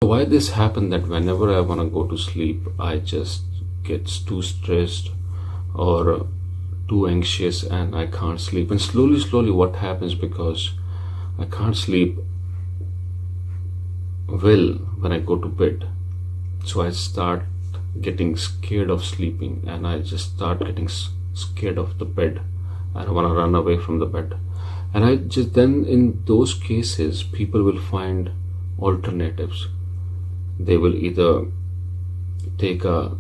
Why this happened that whenever I want to go to sleep, I just get too stressed or too anxious and I can't sleep. And slowly, what happens, because I can't sleep well when I go to bed, so I start getting scared of sleeping, and I just start getting scared of the bed. I want to run away from the bed. And I just, then in those cases, people will find alternatives. They will either take a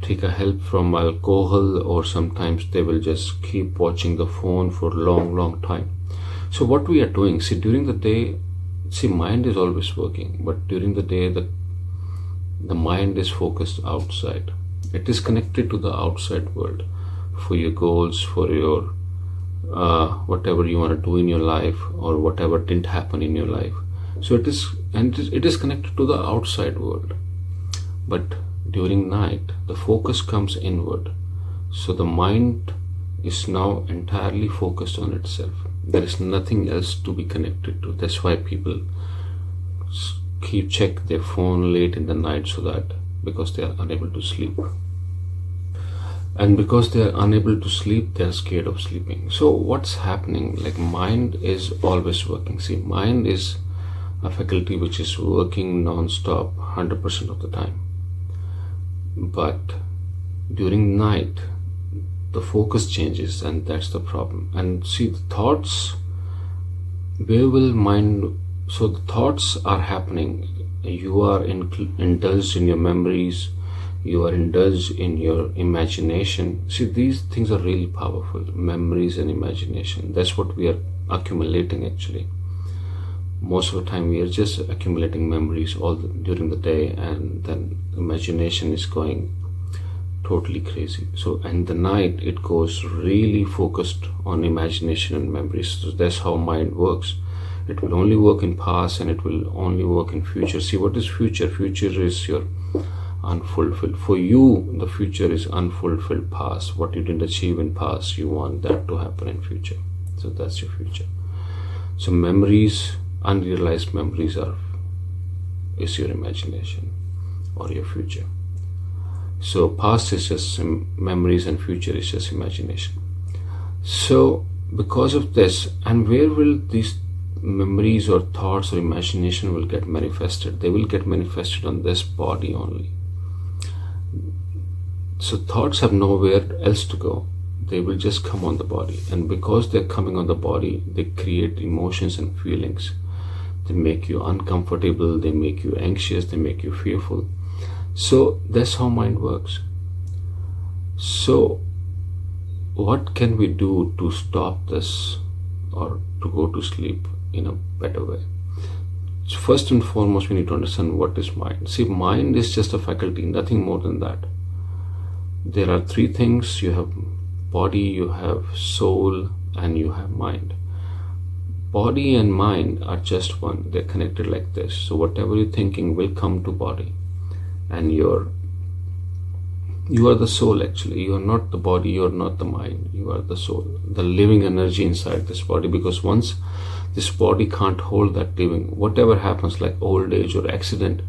help from alcohol, or sometimes they will just keep watching the phone for long time. So what we are doing, see, during the day, see, mind is always working, but during the day the mind is focused outside. It is connected to the outside world for your goals, for your whatever you want to do in your life, or whatever didn't happen in your life. So it is connected to the outside world. But during night, the focus comes inward. So the mind is now entirely focused on itself. There is nothing else to be connected to. That's why people check their phone late in the night, so that because they are unable to sleep. And because they are unable to sleep, they are scared of sleeping. So what's happening? Like, mind is always working. See, mind is a faculty which is working non-stop 100% of the time. But during night, the focus changes, and that's the problem. And see, the thoughts, where will mind, so the thoughts are happening. You are indulged in your memories, you are indulged in your imagination. See, these things are really powerful, memories and imagination. That's what we are accumulating actually. Most of the time we are just accumulating memories during the day, and then imagination is going totally crazy. So in the night, it goes really focused on imagination and memories. So that's how mind works. It will only work in past, and it will only work in future. See, what is future? Future is your unfulfilled. For you, the future is unfulfilled past. What you didn't achieve in past, you want that to happen in future. So that's your future. So memories, unrealized memories is your imagination or your future. So past is just memories, and future is just imagination. So because of this, and where will these memories or thoughts or imagination will get manifested? They will get manifested on this body only. So thoughts have nowhere else to go. They will just come on the body, and because they're coming on the body, they create emotions and feelings. They make you uncomfortable, they make you anxious, they make you fearful. So that's how mind works. So what can we do to stop this, or to go to sleep in a better way? So first and foremost, we need to understand what is mind. See, mind is just a faculty, nothing more than that. There are three things. You have body, you have soul, and you have mind. Body and mind are just one. They're connected like this. So whatever you're thinking will come to body, and you are the soul actually. You are not the body, you are not the mind, you are the soul, the living energy inside this body. Because once this body can't hold that living, whatever happens, like old age or accident,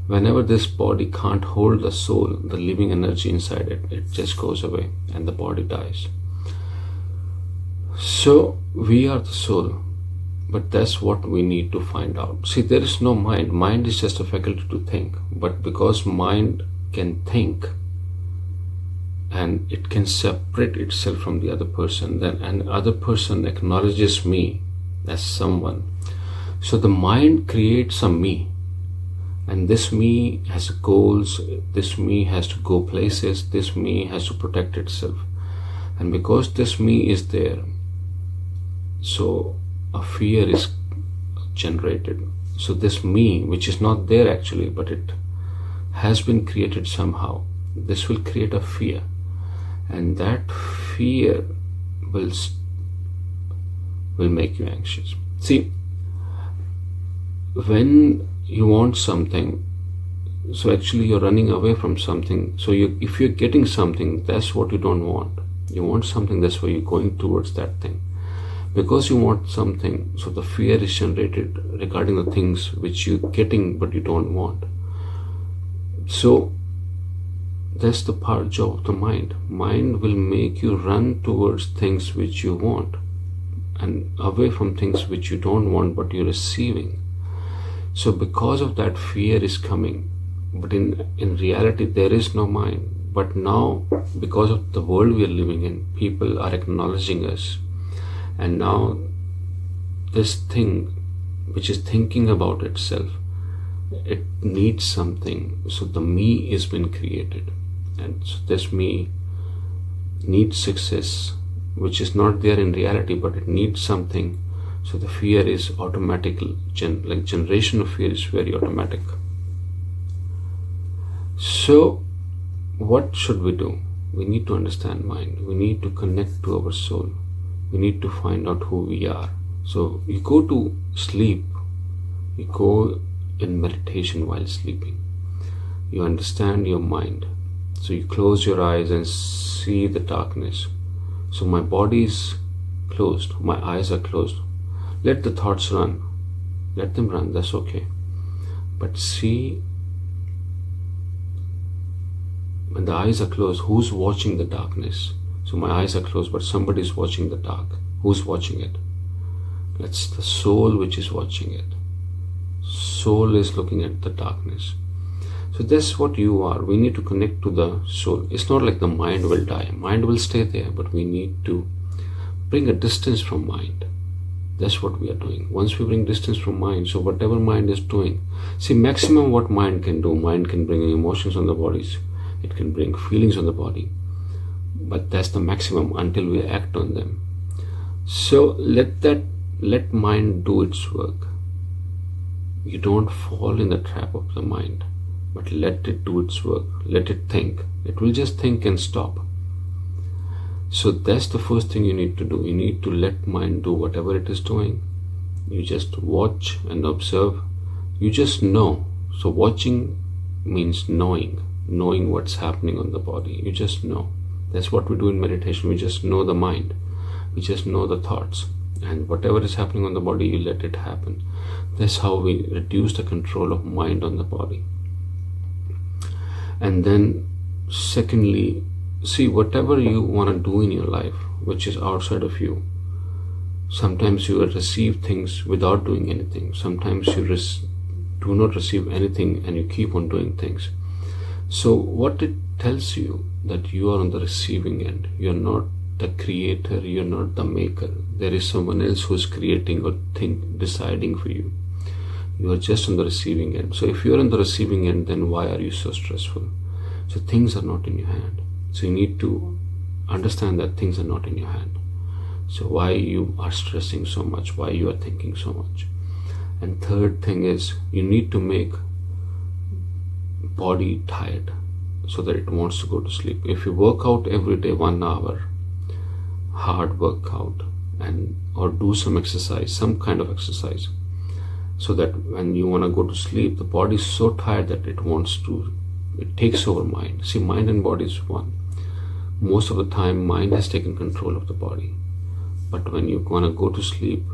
whenever this body can't hold the soul, the living energy inside it, it just goes away and the body dies. So we are the soul, but that's what we need to find out. See, there is no mind. Mind is just a faculty to think. But because mind can think, and it can separate itself from the other person, then an other person acknowledges me as someone. So the mind creates a me, and this me has goals, this me has to go places, this me has to protect itself. And because this me is there, so a fear is generated. So this me, which is not there actually, but it has been created somehow, this will create a fear, and that fear will make you anxious. See, when you want something, so actually you're running away from something. So if you're getting something, that's what you don't want. You want something, that's why you're going towards that thing. Because you want something, so the fear is generated regarding the things which you're getting but you don't want. So that's the job of the mind. Mind will make you run towards things which you want and away from things which you don't want but you're receiving. So because of that, fear is coming. But in reality, there is no mind. But now, because of the world we are living in, people are acknowledging us. And now this thing which is thinking about itself, it needs something. So the me is been created. And so this me needs success, which is not there in reality, but it needs something. So the fear is automatical. Generation of fear is very automatic. So what should we do? We need to understand mind. We need to connect to our soul. We need to find out who we are. So you go to sleep. You go in meditation while sleeping. You understand your mind. So you close your eyes and see the darkness. So my body is closed. My eyes are closed. Let the thoughts run. Let them run. That's okay. But see, when the eyes are closed, who's watching the darkness? So my eyes are closed, but somebody is watching the dark. Who's watching it? That's the soul which is watching it. Soul is looking at the darkness. So that's what you are. We need to connect to the soul. It's not like the mind will die. Mind will stay there, but we need to bring a distance from mind. That's what we are doing. Once we bring distance from mind, so whatever mind is doing, see, maximum what mind can do, mind can bring emotions on the bodies. It can bring feelings on the body. But that's the maximum until we act on them. So let mind do its work. You don't fall in the trap of the mind, but let it do its work. Let it think. It will just think and stop. So that's the first thing you need to do. You need to let mind do whatever it is doing. You just watch and observe. You just know. So watching means knowing what's happening on the body. You just know. That's what we do in meditation. We just know the mind. We just know the thoughts. And whatever is happening on the body, you let it happen. That's how we reduce the control of mind on the body. And then secondly, see, whatever you want to do in your life, which is outside of you, sometimes you receive things without doing anything. Sometimes you do not receive anything and you keep on doing things. So what it tells you, that you are on the receiving end. You're not the creator, you're not the maker. There is someone else who's creating or deciding for you. You are just on the receiving end. So if you're on the receiving end, then why are you so stressful? So things are not in your hand. So you need to understand that things are not in your hand. So why you are stressing so much, why you are thinking so much. And third thing is, you need to make body tired so that it wants to go to sleep. If you work out every day 1 hour, hard workout, or do some exercise, some kind of exercise, so that when you want to go to sleep, the body is so tired that it takes over mind. See, mind and body is one. Most of the time, mind has taken control of the body. But when you want to go to sleep,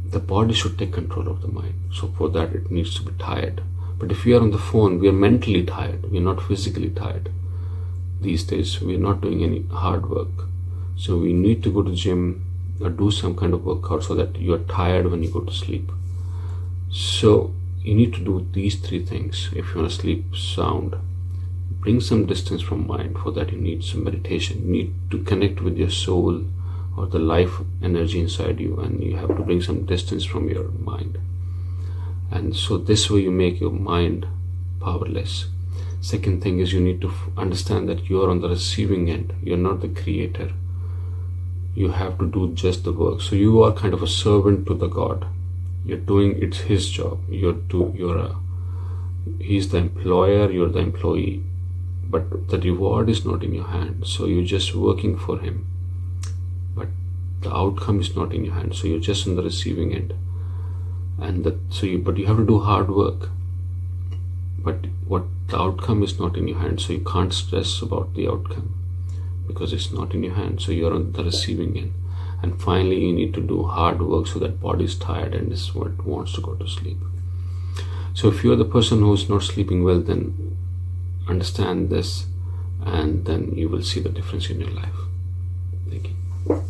the body should take control of the mind. So for that, it needs to be tired. But if we are on the phone, we are mentally tired. We are not physically tired. These days, we are not doing any hard work. So we need to go to gym or do some kind of workout so that you are tired when you go to sleep. So you need to do these 3 things if you want to sleep sound. Bring some distance from mind. For that, you need some meditation. You need to connect with your soul or the life energy inside you, and you have to bring some distance from your mind. And so this way you make your mind powerless. Second thing is, you need to understand that you are on the receiving end. You're not the creator. You have to do just the work. So you are kind of a servant to the God. You're doing, it's his job. He's the employer, you're the employee. But the reward is not in your hand. So you're just working for him. But the outcome is not in your hand. So you're just on the receiving end. But you have to do hard work. But the outcome is not in your hand. So you can't stress about the outcome because it's not in your hand. So you're on the receiving end. and finally you need to do hard work so that body is tired and is what wants to go to sleep. So if you're the person who is not sleeping well, then understand this, and then you will see the difference in your life. Thank you.